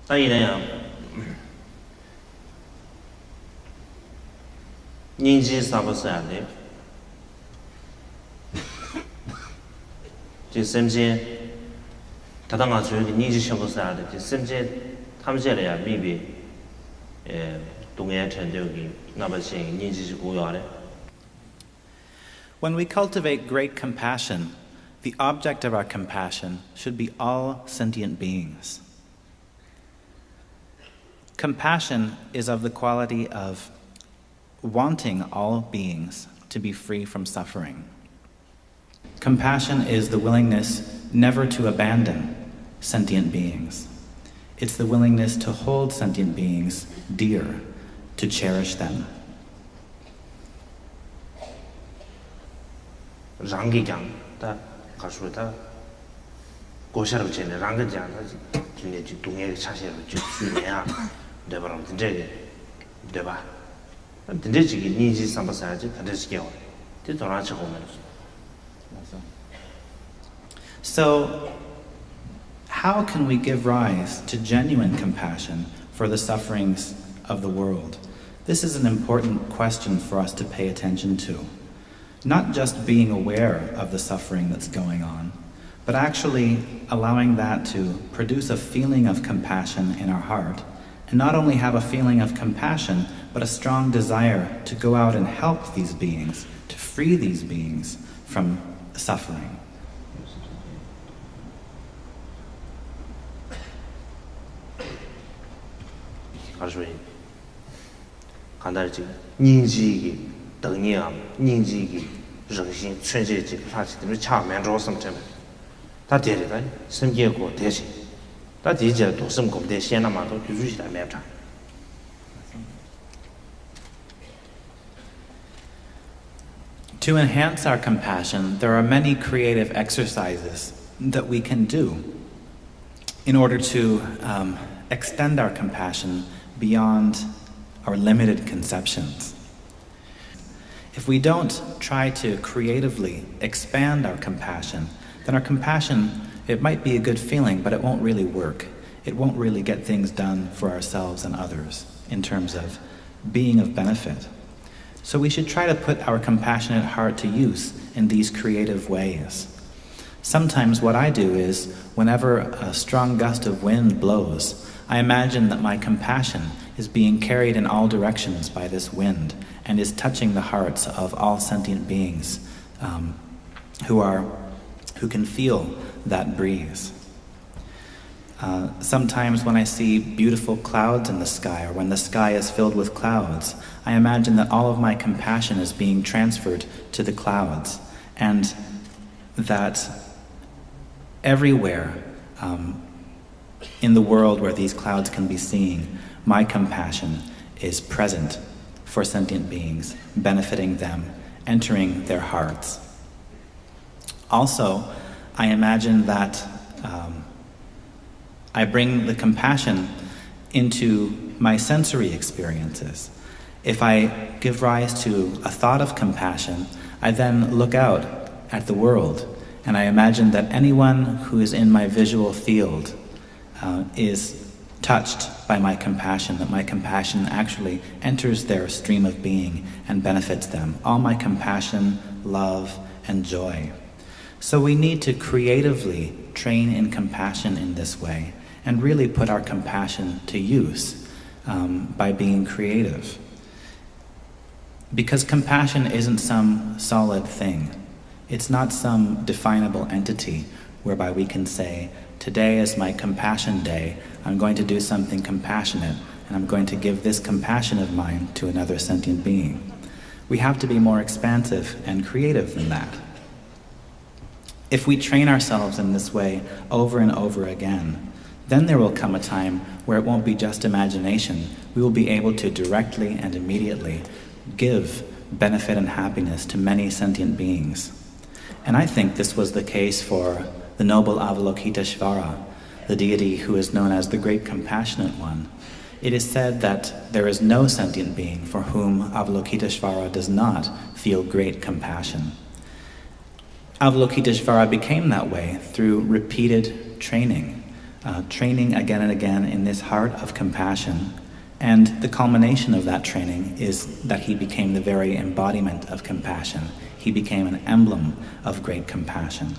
따이네요. 닌지 사버서야 돼. 지 셈제 다당아 주의 닌지 셔버서야 돼. 지 셈제 탐제래야 미비 동해 전적이 나버신 닌지 고요하래. When we cultivate great compassion, the object of our compassion should be all sentient beings. Compassion is of the quality of wanting all beings to be free from suffering. Compassion is the willingness never to abandon sentient beings. It's the willingness to hold sentient beings dear, to cherish them. 랑기장 다 가수다 고샤로 전에 랑기장 다 진짜 동해 차세로 주내야 되바람 진짜게 되바 진짜 지기 니지 삼바사지 다르시게요 뒤돌아쳐 보면 So, how can we give rise to genuine compassion for the sufferings of the world? This is an important question for us to pay attention to. Not just being aware of the suffering that's going on, but actually allowing that to produce a feeling of compassion in our heart, and not only have a feeling of compassion, but a strong desire to go out and help these beings, to free these beings from suffering. 가수이 간단히 닌지기 등이야 닌지기 정신 천재지 사실은 차면 조성점 다 데리다 심계고 대신 다 디제 도심 공대 시나마도 주주시다 매자 To enhance our compassion, there are many creative exercises that we can do in order to extend our compassion beyond our limited conceptions. If we don't try to creatively expand our compassion, then our compassion, it might be a good feeling, but it won't really work. It won't really get things done for ourselves and others in terms of being of benefit. So we should try to put our compassionate heart to use in these creative ways. Sometimes what I do is, whenever a strong gust of wind blows, I imagine that my compassion is being carried in all directions by this wind and is touching the hearts of all sentient beings who can feel that breeze. Sometimes when I see beautiful clouds in the sky, or when the sky is filled with clouds, I imagine that all of my compassion is being transferred to the clouds, and that everywhere in the world where these clouds can be seen, my compassion is present for sentient beings, benefiting them, entering their hearts. Also, I imagine that I bring the compassion into my sensory experiences. If I give rise to a thought of compassion, I then look out at the world and I imagine that anyone who is in my visual field is touched by my compassion, that my compassion actually enters their stream of being and benefits them. All my compassion, love, and joy. So we need to creatively train in compassion in this way and really put our compassion to use by being creative. Because compassion isn't some solid thing. It's not some definable entity whereby we can say, today is my compassion day, I'm going to do something compassionate, and I'm going to give this compassion of mine to another sentient being. We have to be more expansive and creative than that. If we train ourselves in this way over and over again, then there will come a time where it won't be just imagination. We will be able to directly and immediately give benefit and happiness to many sentient beings. And I think this was the case for the noble Avalokiteshvara, the deity who is known as the Great Compassionate One. It is said that there is no sentient being for whom Avalokiteshvara does not feel great compassion. Avalokiteshvara became that way through repeated training. training again and again in this heart of compassion. And the culmination of that training is that he became the very embodiment of compassion. He became an emblem of great compassion.